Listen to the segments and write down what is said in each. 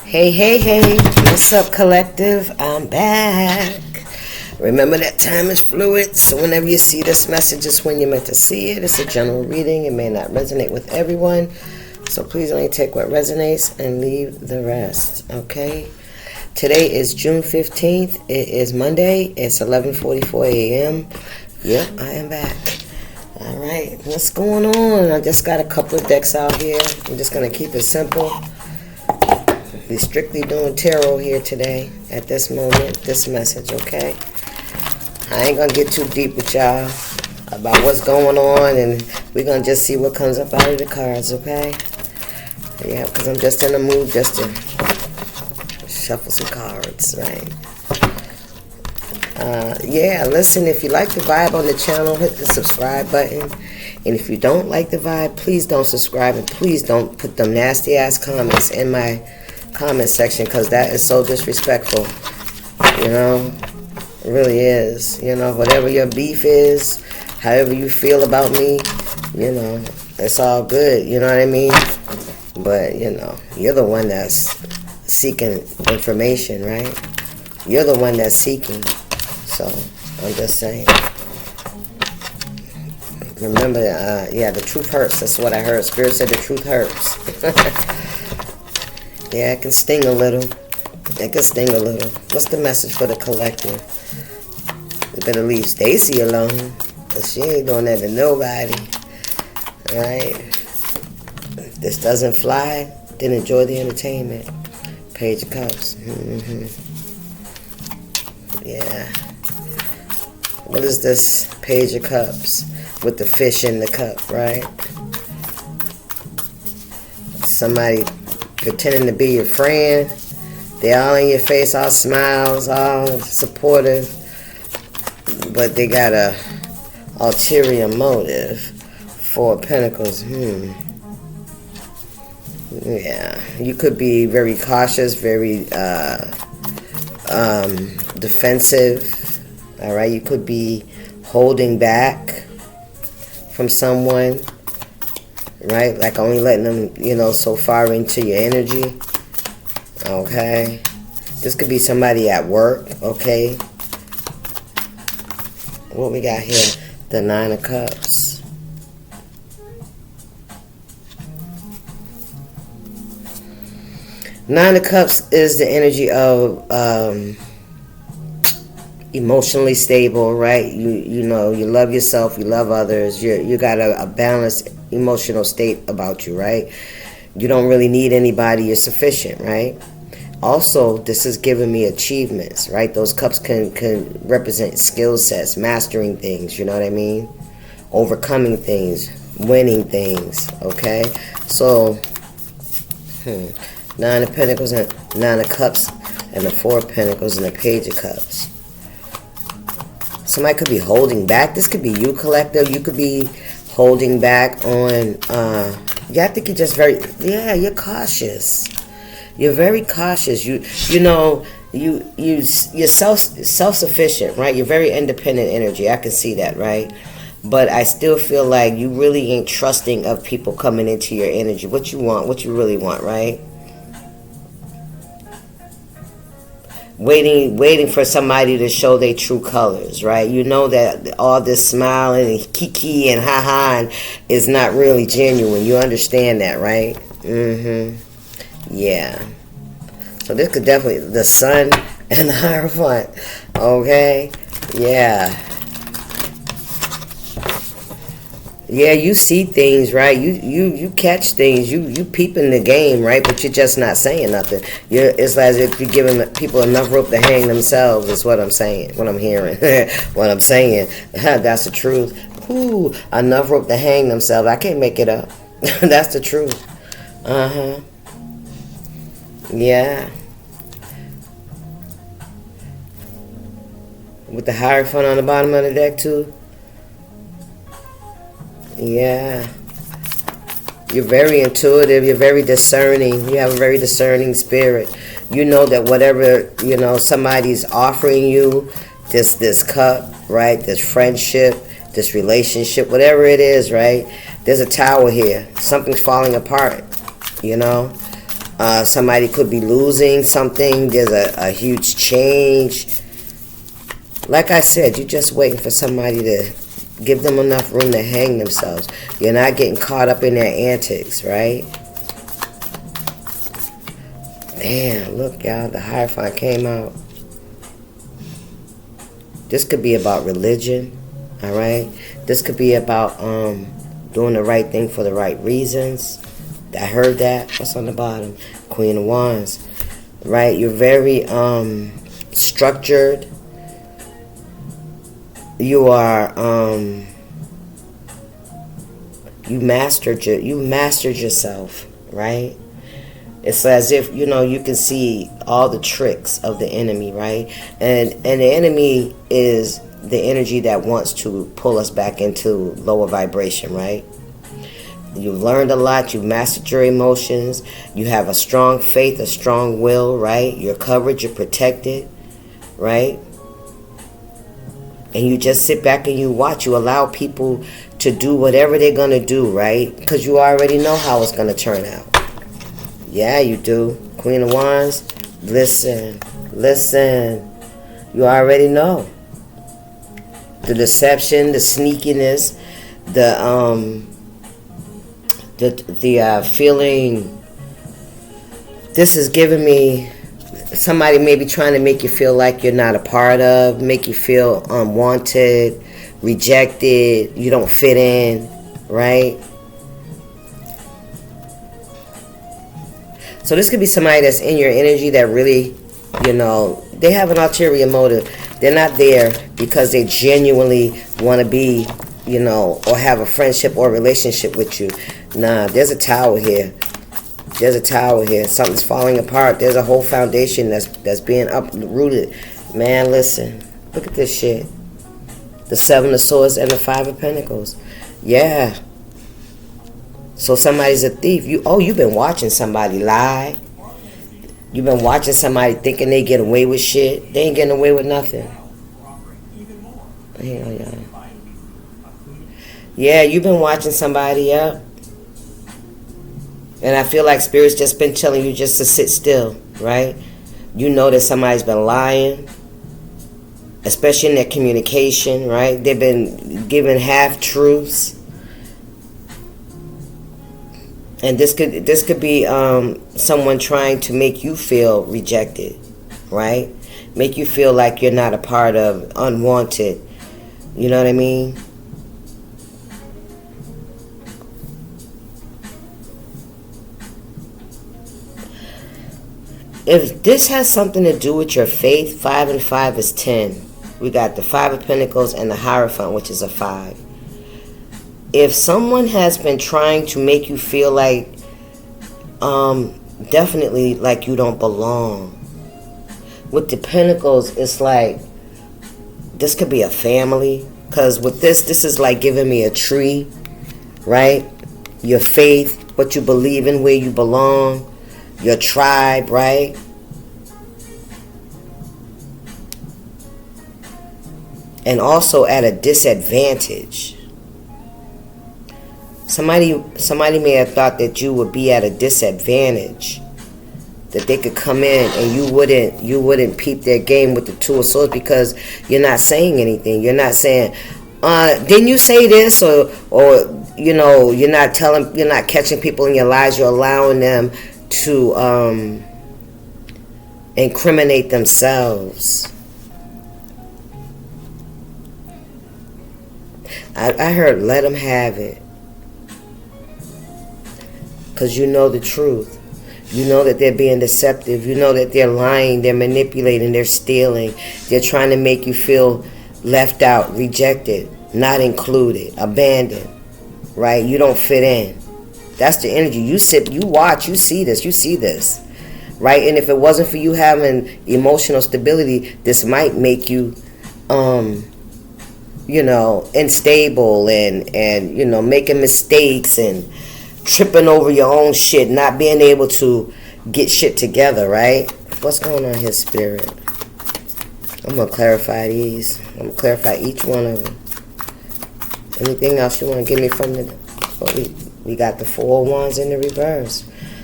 Hey, hey, hey, what's up, collective? I'm back. Remember that time is fluid, so whenever you see this message, it's when you're meant to see it. It's a general reading. It may not resonate with everyone, so please only take what resonates and leave the rest, okay? Today is June 15th. It is Monday. It's 11:44 a.m. Yep, I am back. All right, what's going on? I just got a couple of decks out here. I'm just going to keep it simple. We're strictly doing tarot here today at this moment, this message, okay? I ain't going to get too deep with y'all about what's going on, and we're going to just see what comes up out of the cards, okay? Yeah, because I'm just in the mood just to shuffle some cards, right? Yeah, listen, if you like the vibe on the channel, hit the subscribe button. And if you don't like the vibe, please don't subscribe, and please don't put them nasty ass comments in my comment section, because that is so disrespectful. You know, it really is. You know, whatever your beef is, however you feel about me, you know, it's all good. You know what I mean? But, you know, you're the one that's seeking information, right? You're the one that's seeking. So, I'm just saying. Remember, yeah, the truth hurts. That's what I heard. Spirit said the truth hurts. Yeah, it can sting a little. It can sting a little. What's the message for the collective? You better leave Stacy alone, because she ain't doing that to nobody. Alright? If this doesn't fly, then enjoy the entertainment. Page of Cups. Yeah. What is this Page of Cups? With the fish in the cup, right? Somebody pretending to be your friend. They all in your face, all smiles, all supportive, but they got a ulterior motive. Four of Pentacles. Yeah, you could be very cautious, very defensive. All right, you could be holding back from someone, right? Like only letting them, you know, so far into your energy. Okay. This could be somebody at work, okay? What we got here? The Nine of Cups. Nine of Cups is the energy of emotionally stable, right? You know, you love yourself, you love others, you got a balanced emotional state about you, right? You don't really need anybody, you're sufficient, right? Also, this is giving me achievements, right? Those cups can represent skill sets, mastering things, you know what I mean? Overcoming things, winning things, okay? So, Nine of Pentacles and Nine of Cups, and the Four of Pentacles and the Page of Cups. Somebody could be holding back. This could be you, collective. You could be holding back on, yeah, I think you're just very, yeah, you're cautious. You're very cautious. You know, you're self-sufficient, right? You're very independent energy. I can see that, right? But I still feel like you really ain't trusting of people coming into your energy. What you want, what you really want, right? Waiting for somebody to show their true colors, right? You know that all this smiling and kiki and ha-ha is not really genuine. You understand that, right? Yeah. So this could definitely, the Sun and the Hierophant, okay? Yeah. Yeah, you see things, right? You catch things. You peeping the game, right? But you're just not saying nothing. It's as if you're giving people enough rope to hang themselves. Is what I'm saying. What I'm hearing. What I'm saying. That's the truth. Ooh, enough rope to hang themselves. I can't make it up. That's the truth. Yeah. With the Hierophant on the bottom of the deck too. Yeah. You're very intuitive. You're very discerning. You have a very discerning spirit. You know that whatever, you know, somebody's offering you, this cup, right? This friendship, this relationship, whatever it is, right? There's a tower here. Something's falling apart, you know? Somebody could be losing something. There's a huge change. Like I said, you're just waiting for somebody to give them enough room to hang themselves. You're not getting caught up in their antics, right? Man, look, y'all, the Hierophant came out. This could be about religion, all right? This could be about doing the right thing for the right reasons. I heard that. What's on the bottom? Queen of Wands, right? You're very structured. You are you mastered yourself, right? It's as if, you can see all the tricks of the enemy, right? And the enemy is the energy that wants to pull us back into lower vibration, right? You've learned a lot. You've mastered your emotions. You have a strong faith, a strong will, right? You're covered. You're protected, right? And you just sit back and you watch. You allow people to do whatever they're going to do, right? Because you already know how it's going to turn out. Yeah, you do. Queen of Wands, listen. You already know. The deception, the sneakiness, the feeling. This is giving me somebody maybe trying to make you feel like you're not a part of, make you feel unwanted, rejected, you don't fit in, right? So this could be somebody that's in your energy that really, they have an ulterior motive. They're not there because they genuinely want to be, or have a friendship or relationship with you. Nah, there's a tower here. Something's falling apart. There's a whole foundation that's being uprooted. Man, listen. Look at this shit. The Seven of Swords and the Five of Pentacles. Yeah. So somebody's a thief. You've been watching somebody lie. You've been watching somebody thinking they get away with shit. They ain't getting away with nothing. Hang on, y'all. Yeah, you've been watching somebody up. And I feel like Spirit's just been telling you just to sit still, right? You know that somebody's been lying, especially in their communication, right? They've been giving half-truths. And this could be someone trying to make you feel rejected, right? Make you feel like you're not a part of, unwanted. You know what I mean? If this has something to do with your faith, 5 and 5 is 10. We got the 5 of Pentacles and the Hierophant, which is a 5. If someone has been trying to make you feel like, definitely like you don't belong. With the Pentacles, it's like, this could be a family. Because with this is like giving me a tree, right? Your faith, what you believe in, where you belong. Your tribe, right? And also at a disadvantage. Somebody may have thought that you would be at a disadvantage, that they could come in and you wouldn't peep their game with the Two of Swords because you're not saying anything. You're not saying, didn't you say this? Or you're not catching people in your lies. You're allowing them to incriminate themselves. I heard let them have it. Because you know the truth. You know that they're being deceptive. You know that they're lying, they're manipulating, they're stealing. They're trying to make you feel left out, rejected, not included, abandoned, right? You don't fit in. That's the energy. You sit, you watch, you see this, right? And if it wasn't for you having emotional stability, this might make you, unstable and making mistakes and tripping over your own shit, not being able to get shit together, right? What's going on here, Spirit? I'm going to clarify these. I'm going to clarify each one of them. Anything else you want to give me from the... We got the 4 of Wands in the reverse.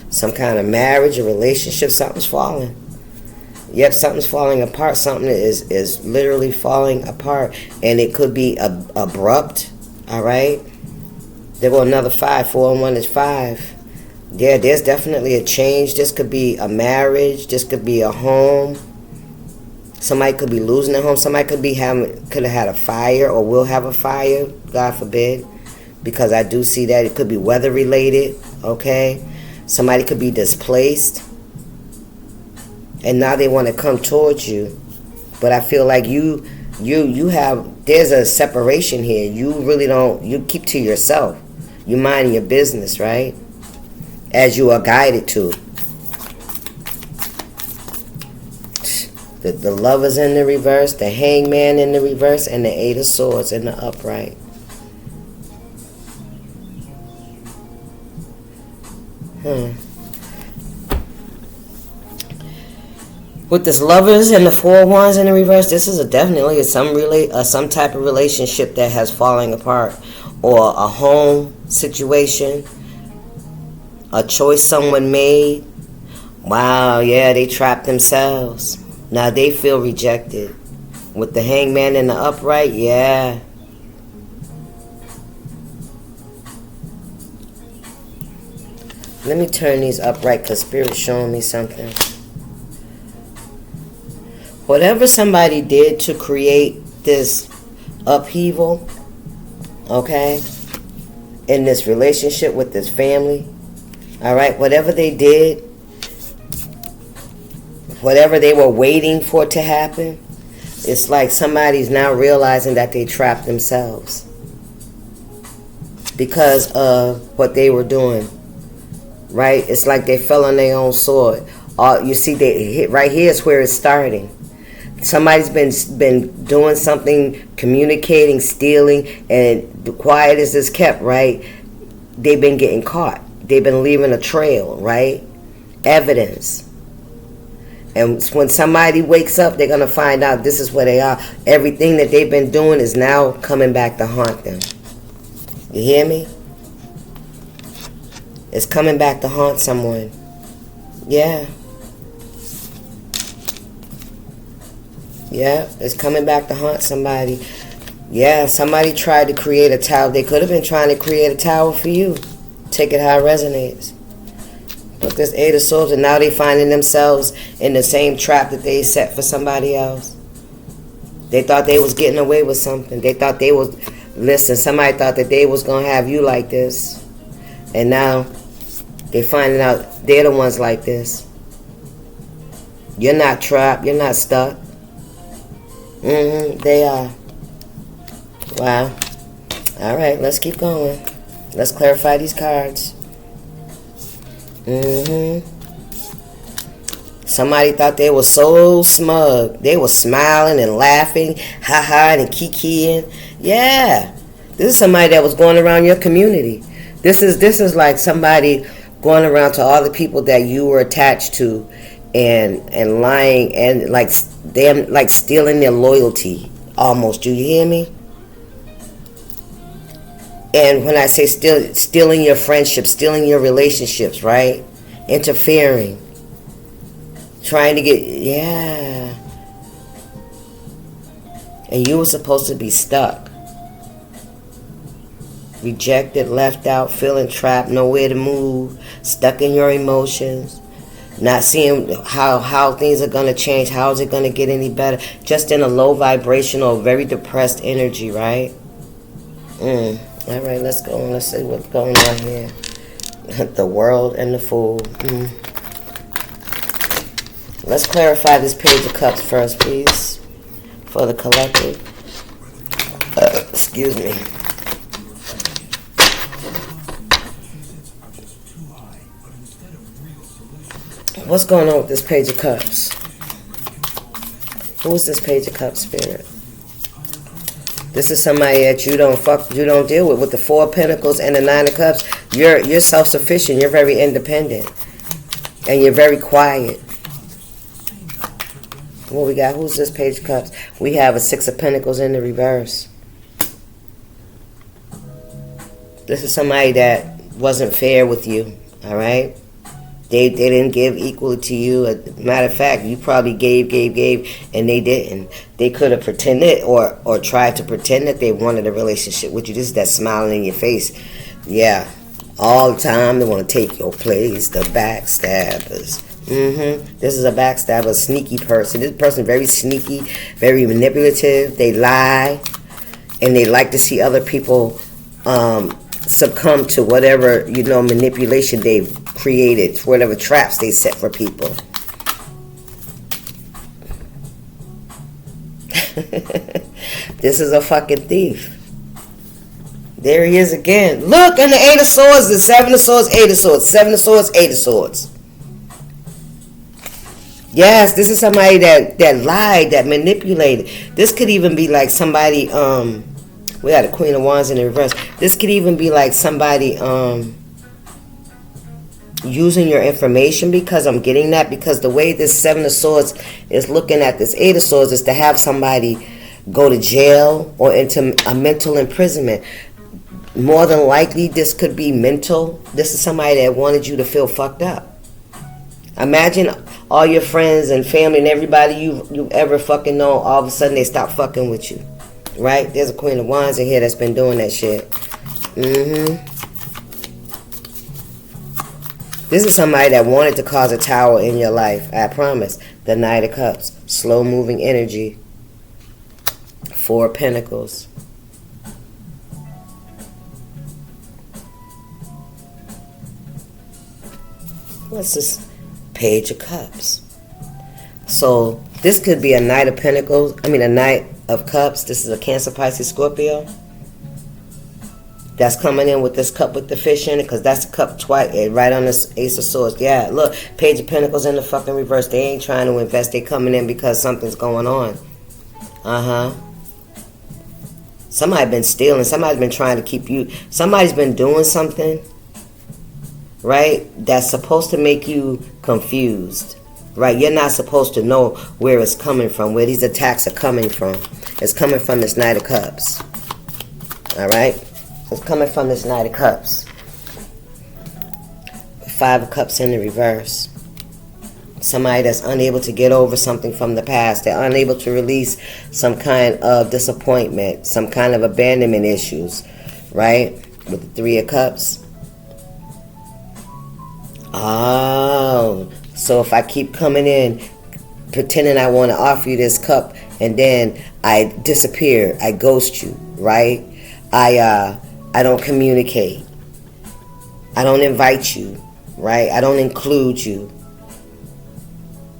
some kind of marriage or relationship. Something's falling. Yep, something's falling apart. Something is literally falling apart. And it could be abrupt. All right? There go another 5. 4 and 1 is 5. Yeah, there's definitely a change. This could be a marriage. This could be a home. Somebody could be losing their home. Somebody could have had a fire or will have a fire, God forbid. Because I do see that. It could be weather related, okay? Somebody could be displaced. And now they want to come towards you. But I feel like you have, there's a separation here. You really don't, you keep to yourself. You mind your business, right? As you are guided to. The Lovers in the reverse, the Hangman in the reverse, and the 8 of Swords in the upright. With this Lovers and the 4 of Wands in the reverse, this is definitely some type of relationship that has fallen apart, or a home situation, a choice someone made. Wow, yeah, they trapped themselves. Now they feel rejected. With the Hangman in the upright, yeah. Let me turn these upright because Spirit's showing me something. Whatever somebody did to create this upheaval, okay, in this relationship with this family, all right, whatever they did, whatever they were waiting for to happen, it's like somebody's now realizing that they trapped themselves because of what they were doing, right? It's like they fell on their own sword. You see, they hit right here is where it's starting. Somebody's been doing something, communicating, stealing, and the quiet as is kept, right? They've been getting caught. They've been leaving a trail, right? Evidence. And when somebody wakes up, they're going to find out this is where they are. Everything that they've been doing is now coming back to haunt them. You hear me? It's coming back to haunt someone. Yeah. Yeah, it's coming back to haunt somebody. Yeah, somebody tried to create a tower. They could have been trying to create a tower for you. Take it how it resonates. Look, this 8 of Swords, and now they finding themselves in the same trap that they set for somebody else. They thought they was getting away with something. They thought they was, listen, somebody thought that they was going to have you like this. And now they finding out they're the ones like this. You're not trapped. You're not stuck. They are. Wow. All right, let's keep going. Let's clarify these cards. Somebody thought they were so smug. They were smiling and laughing, ha-ha, and kikiing. Yeah. This is somebody that was going around your community. This is like somebody going around to all the people that you were attached to and lying and like them, like stealing their loyalty almost. Do you hear me? And when I say stealing your friendships, stealing your relationships, right? Interfering. Trying to get, yeah. And you were supposed to be stuck. Rejected, left out, feeling trapped, nowhere to move, stuck in your emotions, not seeing how things are going to change, how is it going to get any better, just in a low vibrational, very depressed energy, right? All right, let's go and let's see what's going on here. The World and the Fool. Let's clarify this Page of Cups first, please, for the collective. Excuse me. What's going on with this Page of Cups? Who is this Page of Cups, Spirit? This is somebody that you don't deal with. With the 4 of Pentacles and the 9 of Cups, you're self-sufficient. You're very independent, and you're very quiet. What we got? Who's this Page of Cups? We have a 6 of Pentacles in the reverse. This is somebody that wasn't fair with you. All right. They didn't give equally to you. Matter of fact, you probably gave, and they didn't. They could have pretended or tried to pretend that they wanted a relationship with you. This is that smiling in your face. Yeah. All the time they want to take your place. The backstabbers. This is a backstabber, sneaky person. This person very sneaky, very manipulative. They lie, and they like to see other people succumb to whatever, manipulation they've created, whatever traps they set for people. This is a fucking thief. There he is again. Look, and the Eight of Swords, the Seven of Swords, Eight of Swords, Seven of Swords, Eight of Swords. Yes, this is somebody that lied, that manipulated. This could even be like somebody, we got the Queen of Wands in the reverse. This could even be like somebody using your information, because I'm getting that, because the way this Seven of Swords is looking at this Eight of Swords is to have somebody go to jail or into a mental imprisonment. More than likely, this could be mental. This is somebody that wanted you to feel fucked up. Imagine all your friends and family and everybody you ever fucking know, all of a sudden they stop fucking with you. Right? There's a Queen of Wands in here that's been doing that shit. This is somebody that wanted to cause a tower in your life. I promise. The Knight of Cups. Slow moving energy. Four of Pentacles. What's this? Page of Cups. So this could be a Knight of Pentacles. A Knight of Cups. This is a Cancer, Pisces, Scorpio. That's coming in with this cup with the fish in it, because that's the cup twice, right on this Ace of Swords. Yeah, look, Page of Pentacles in the fucking reverse. They ain't trying to invest. They coming in because something's going on. Somebody been stealing. Somebody's been trying to keep you. Somebody's been doing something, right, that's supposed to make you confused. Right, you're not supposed to know where it's coming from, where these attacks are coming from. It's coming from this Knight of Cups. All right, it's coming from this Knight of Cups. Five of Cups in the reverse. Somebody that's unable to get over something from the past. They're unable to release some kind of disappointment, some kind of abandonment issues, right? With the Three of Cups. Oh, so if I keep coming in, pretending I want to offer you this cup, and then I disappear, I ghost you, right? I don't communicate. I don't invite you, right? I don't include you.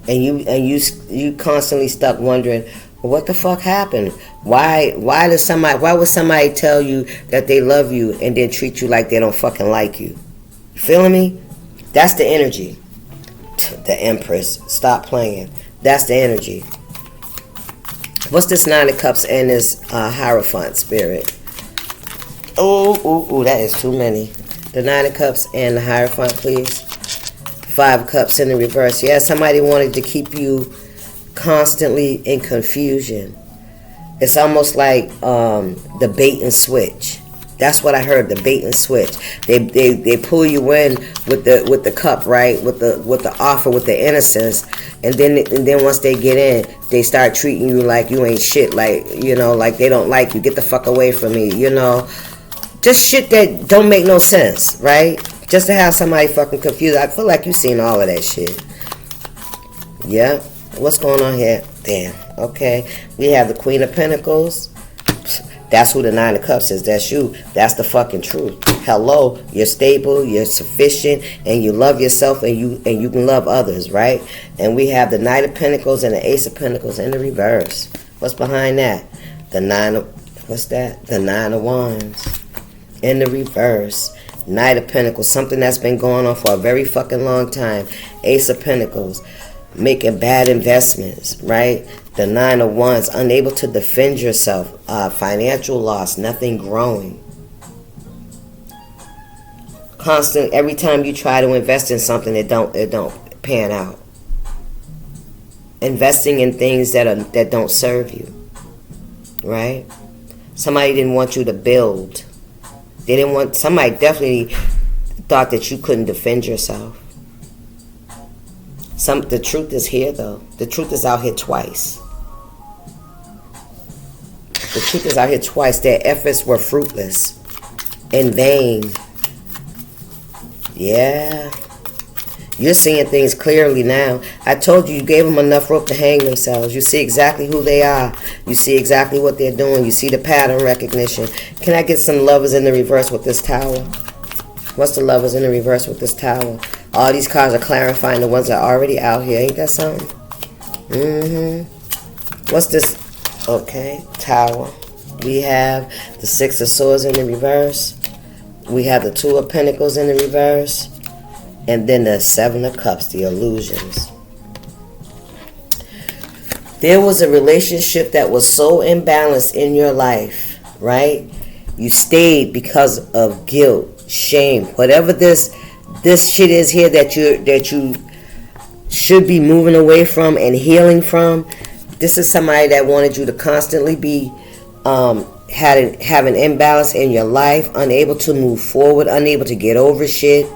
And you constantly stuck wondering, well, what the fuck happened? Why would somebody tell you that they love you and then treat you like they don't fucking like you? You feeling me? That's the energy. The Empress. Stop playing. That's the energy. What's this Nine of Cups and this Hierophant spirit? Oh, that is too many. The Nine of Cups and the Hierophant, please. Five of Cups in the reverse. Yeah, somebody wanted to keep you constantly in confusion. It's almost like the bait and switch. That's what I heard, the bait and switch. They pull you in with the cup, right? With the offer, with the innocence, and then once they get in, they start treating you like you ain't shit, like like they don't like you. Get the fuck away from me, Just shit that don't make no sense, right? Just to have somebody fucking confused. I feel like you've seen all of that shit. Yeah. What's going on here? Damn. Okay. We have the Queen of Pentacles. That's who the Nine of Cups is. That's you. That's the fucking truth. Hello. You're stable. You're sufficient. And you love yourself. And you can love others, right? And we have the Knight of Pentacles and the Ace of Pentacles in the reverse. What's behind that? The Nine of... What's that? The Nine of Wands. In the reverse. Knight of Pentacles, something that's been going on for a very fucking long time. Ace of Pentacles, making bad investments, right? The Nine of Wands, unable to defend yourself. Financial loss, nothing growing. Constant, every time you try to invest in something, it don't pan out. Investing in things that don't serve you, right? Somebody didn't want you to build. Somebody definitely thought that you couldn't defend yourself. The truth is here, though. The truth is out here twice. The truth is out here twice. Their efforts were fruitless, in vain. Yeah. You're seeing things clearly now. I told you, you gave them enough rope to hang themselves. You see exactly who they are. You see exactly what they're doing. You see the pattern recognition. Can I get some lovers in the reverse with this tower? What's the lovers in the reverse with this tower? All these cards are clarifying the ones that are already out here. Ain't that something? What's this? Okay, tower. We have the Six of Swords in the reverse. We have the Two of Pentacles in the reverse. And then the Seven of Cups, the illusions. There was a relationship that was so imbalanced in your life, right? You stayed because of guilt, shame, whatever this shit is here that you should be moving away from and healing from. This is somebody that wanted you to constantly be have an imbalance in your life, unable to move forward, unable to get over shit,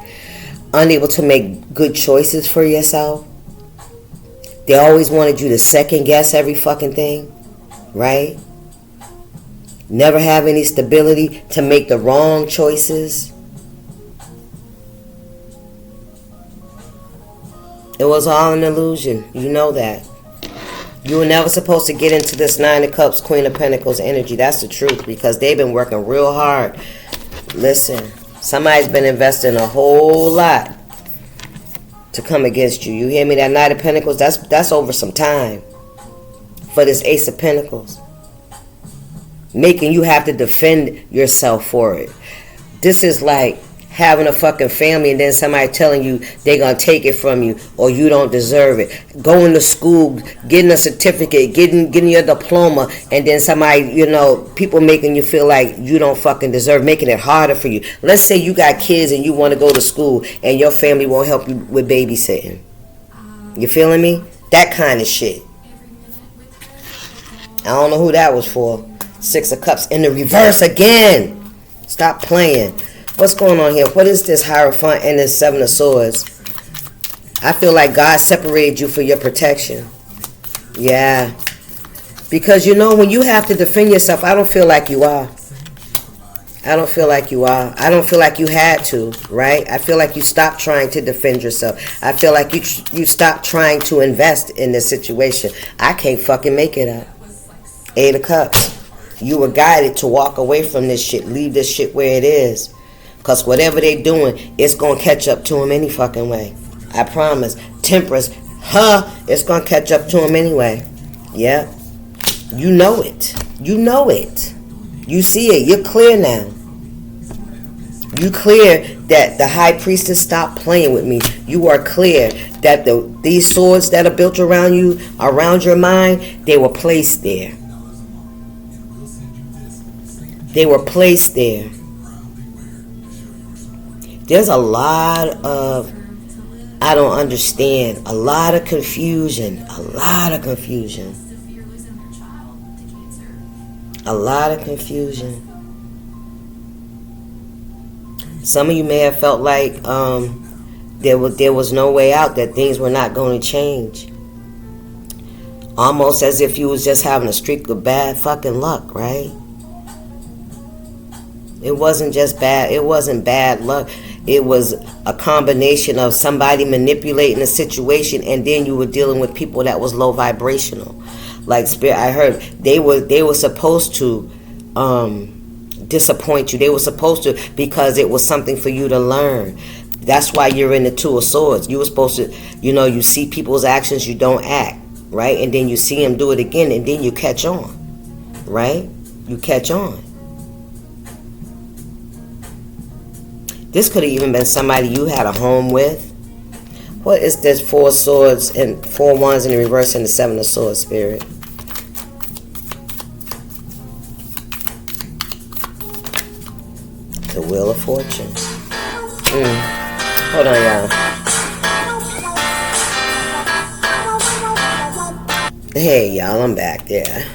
unable to make good choices for yourself. They always wanted you to second guess every fucking thing, right? Never have any stability to make the wrong choices. It was all an illusion. You know that. You were never supposed to get into this Nine of Cups, Queen of Pentacles energy. That's the truth, because they've been working real hard. Listen, somebody's been investing a whole lot to come against you. You hear me? That Knight of Pentacles, that's over some time for this Ace of Pentacles. Making you have to defend yourself for it. This is like having a fucking family and then somebody telling you they're going to take it from you or you don't deserve it. Going to school, getting a certificate, getting your diploma, and then somebody, people making you feel like you don't fucking deserve, making it harder for you. Let's say you got kids and you want to go to school and your family won't help you with babysitting. You feeling me? That kind of shit. I don't know who that was for. Six of Cups in the reverse again. Stop playing. What's going on here? What is this Hierophant and this Seven of Swords? I feel like God separated you for your protection. Yeah. Because when you have to defend yourself, I don't feel like you are. I don't feel like you are. I don't feel like you had to, right? I feel like you stopped trying to defend yourself. I feel like you stopped trying to invest in this situation. I can't fucking make it up. Eight of Cups. You were guided to walk away from this shit. Leave this shit where it is. Because whatever they doing, it's going to catch up to them any fucking way. I promise. Temperance, it's going to catch up to them anyway. Yeah. You know it. You know it. You see it. You're clear now. You clear that the High Priestess stopped playing with me. You are clear that these swords that are built around you, around your mind, they were placed there. They were placed there. There's a lot of, I don't understand, a lot of confusion, a lot of confusion. A lot of confusion. Some of you may have felt like there was no way out, that things were not going to change. Almost as if you was just having a streak of bad fucking luck, right? It wasn't just bad. It wasn't bad luck. It was a combination of somebody manipulating a situation, and then you were dealing with people that was low vibrational. Like Spirit, I heard they were supposed to disappoint you. They were supposed to, because it was something for you to learn. That's why you're in the Two of Swords. You were supposed to, you see people's actions, you don't act, right? And then you see them do it again, and then you catch on, right? You catch on. This could have even been somebody you had a home with. What is this Four Swords and Four Wands in the reverse and the Seven of Swords, Spirit? The Wheel of Fortune. Hold on, y'all. Hey, y'all, I'm back. Yeah.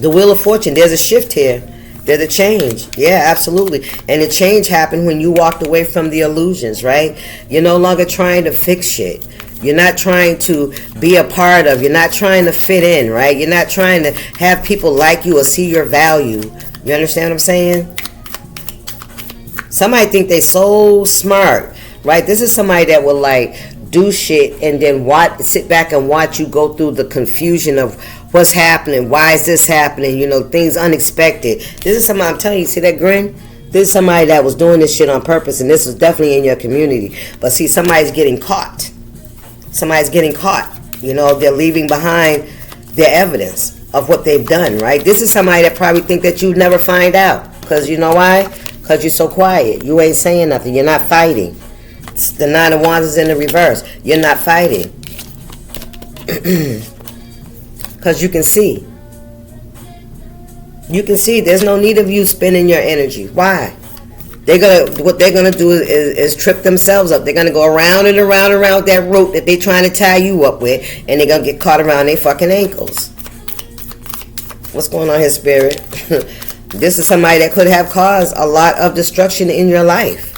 The Wheel of Fortune. There's a shift here. There's a change. Yeah, absolutely. And the change happened when you walked away from the illusions, right? You're no longer trying to fix shit. You're not trying to be a part of. You're not trying to fit in, right? You're not trying to have people like you or see your value. You understand what I'm saying? Somebody think they so smart, right? This is somebody that will like do shit and then sit back and watch you go through the confusion of what's happening. Why is this happening? You know, things unexpected. This is somebody, I'm telling you, see that grin? This is somebody that was doing this shit on purpose, and this was definitely in your community. But see, somebody's getting caught. Somebody's getting caught. You know, they're leaving behind their evidence of what they've done, right? This is somebody that probably think that you'd never find out. Because you know why? Because you're so quiet. You ain't saying nothing. You're not fighting. The Nine of Wands is in the reverse. You're not fighting. Because you can see. You can see there's no need of you spending your energy. Why? What they're gonna do is trip themselves up. They're gonna go around and around and around that rope that they're trying to tie you up with, and they're gonna get caught around their fucking ankles. What's going on here, Spirit? This is somebody that could have caused a lot of destruction in your life.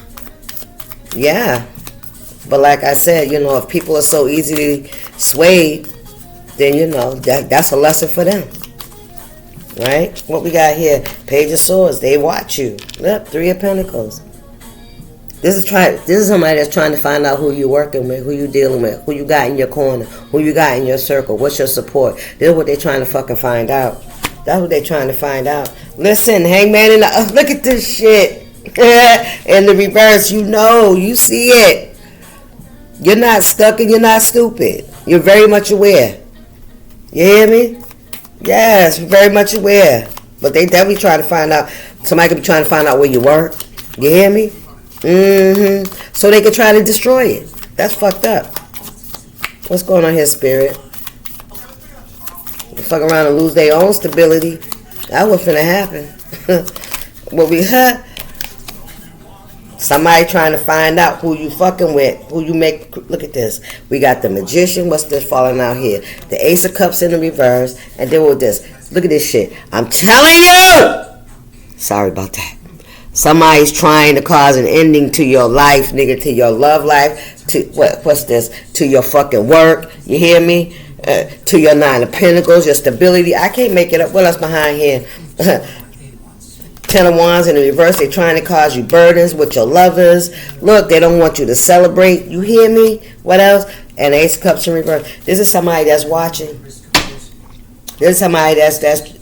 Yeah. But like I said, you know, if people are so easily swayed, then, you know, that's a lesson for them. Right? What we got here? Page of Swords. They watch you. Yep, Three of Pentacles. This is somebody that's trying to find out who you're working with, who you're dealing with, who you got in your corner, who you got in your circle, what's your support. This is what they're trying to fucking find out. That's what they're trying to find out. Listen, Hangman in the... look at this shit. In the reverse, you know, you see it. You're not stuck and you're not stupid. You're very much aware. You hear me? Yes, very much aware. But they definitely trying to find out. Somebody could be trying to find out where you work. You hear me? So they can try to destroy it. That's fucked up. What's going on here, Spirit? They fuck around and lose their own stability. That was finna happen. What we had? Somebody trying to find out who you fucking with, who you make. Look at this. We got the Magician. What's this falling out here? The Ace of Cups in the reverse. And then with this. Look at this shit. I'm telling you. Sorry about that. Somebody's trying to cause an ending to your life, nigga, to your love life, to what's this? To your fucking work. You hear me? To your Nine of Pentacles, your stability. I can't make it up. What else behind here? Ten of Wands in the reverse. They're trying to cause you burdens with your lovers. Look, they don't want you to celebrate. You hear me? What else? And Ace of Cups in reverse. This is somebody that's watching. This is somebody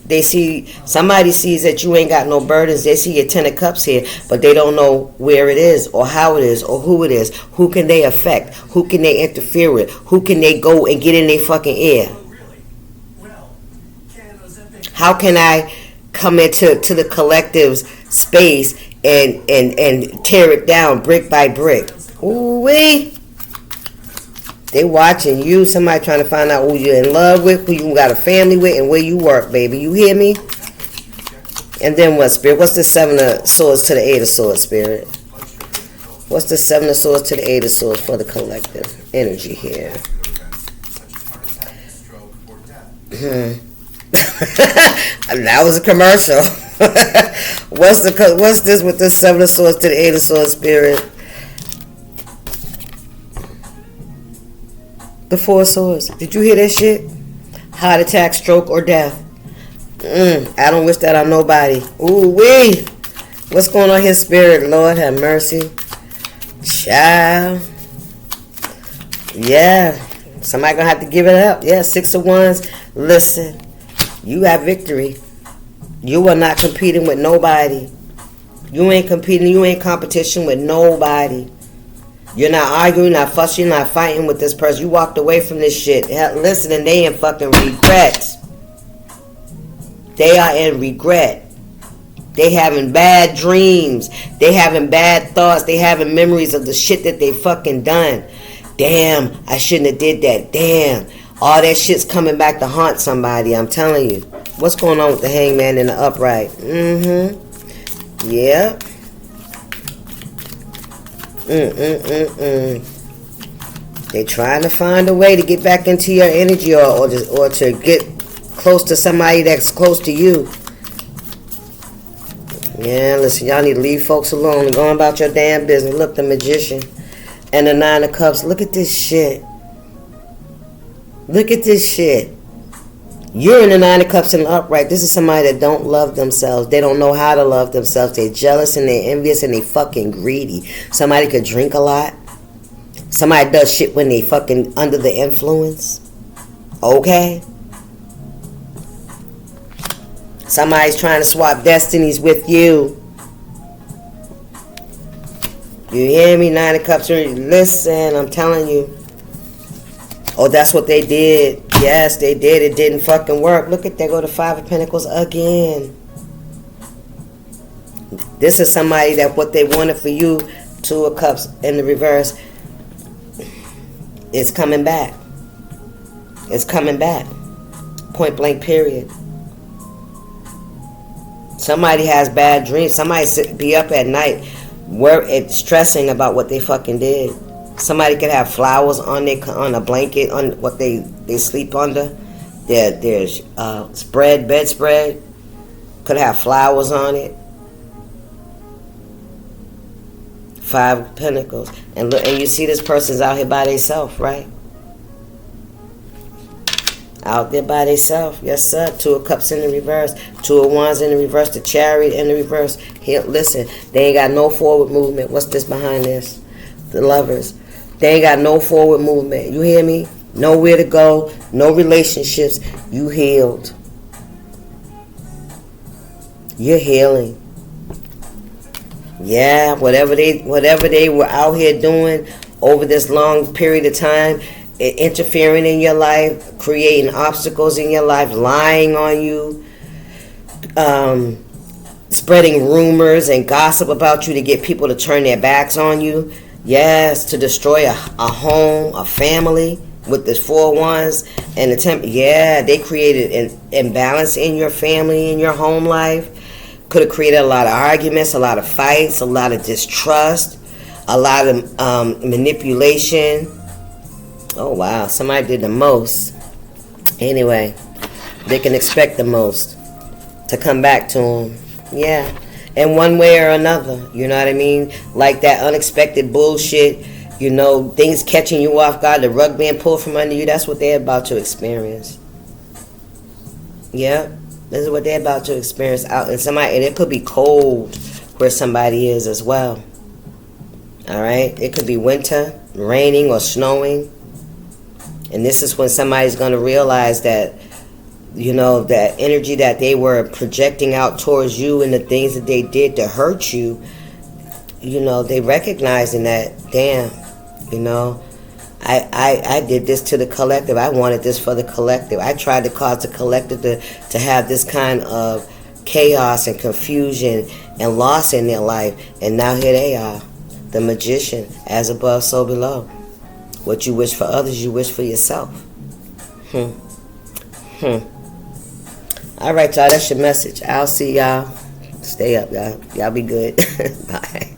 they see. Somebody sees that you ain't got no burdens. They see your Ten of Cups here, but they don't know where it is or how it is or who it is. Who can they affect? Who can they interfere with? Who can they go and get in their fucking ear? How can I come into the collective's space and tear it down brick by brick? Ooh-wee. They watching you. Somebody trying to find out who you're in love with, who you got a family with, and where you work, baby. You hear me? And then what, Spirit? What's the Seven of Swords to the Eight of Swords, Spirit? What's the Seven of Swords to the Eight of Swords for the collective energy here? That was a commercial. What's this with the Seven of Swords to the Eight of Swords, Spirit? The Four of Swords. Did you hear that shit? Heart attack, stroke, or death. I don't wish that on nobody. Ooh wee. What's going on here, Spirit? Lord have mercy. Child. Yeah. Somebody gonna have to give it up. Yeah, Six of Wands. Listen. You have victory. You are not competing with nobody. You ain't competing. You ain't competition with nobody. You're not arguing, not fussing, you're not fighting with this person. You walked away from this shit. Listen, and they in fucking regret. They are in regret. They having bad dreams. They having bad thoughts. They having memories of the shit that they fucking done. Damn, I shouldn't have did that. Damn. All that shit's coming back to haunt somebody, I'm telling you. What's going on with the Hangman in the upright? Yeah. They trying to find a way to get back into your energy or to get close to somebody that's close to you. Yeah, listen, y'all need to leave folks alone and go about your damn business. Look, the Magician and the Nine of Cups. Look at this shit. Look at this shit. You're in the Nine of Cups and upright. This is somebody that don't love themselves. They don't know how to love themselves. They're jealous and they're envious and they fucking greedy. Somebody could drink a lot. Somebody does shit when they fucking under the influence. Okay? Somebody's trying to swap destinies with you. You hear me? Nine of Cups. Listen, I'm telling you. Oh, that's what they did. Yes, they did. It didn't fucking work. Look at, there go the Five of Pentacles again. This is somebody that what they wanted for you, Two of Cups in the reverse, is coming back. It's coming back. Point blank period. Somebody has bad dreams. Somebody be up at night stressing about what they fucking did. Somebody could have flowers on a blanket on what they sleep under. There's bedspread could have flowers on it. Five of Pentacles, and look, and you see this person's out here by themselves, right? Out there by themselves, yes sir. Two of Cups in the reverse, Two of Wands in the reverse, the Chariot in the reverse. Here, listen, they ain't got no forward movement. What's this behind this? The Lovers. They ain't got no forward movement. You hear me? Nowhere to go. No relationships. You healed. You're healing. Yeah, whatever they were out here doing over this long period of time, interfering in your life, creating obstacles in your life, lying on you, spreading rumors and gossip about you to get people to turn their backs on you. Yes, to destroy a home, a family with the Four Wands and the Temple. Yeah, they created an imbalance in your family, in your home life. Could have created a lot of arguments, a lot of fights, a lot of distrust, a lot of manipulation. Oh, wow. Somebody did the most. Anyway, they can expect the most to come back to them. Yeah. In one way or another, you know what I mean? Like that unexpected bullshit, you know, things catching you off guard, the rug being pulled from under you. That's what they're about to experience. Yeah, this is what they're about to experience out in somebody, and it could be cold where somebody is as well. All right, it could be winter, raining or snowing, and this is when somebody's going to realize that, you know, that energy that they were projecting out towards you and the things that they did to hurt you, you know, they recognizing that, damn, you know, I did this to the collective. I wanted this for the collective. I tried to cause the collective to have this kind of chaos and confusion and loss in their life. And now here they are, the Magician, as above, so below. What you wish for others, you wish for yourself. All right, y'all, that's your message. I'll see y'all. Stay up, y'all. Y'all be good. Bye.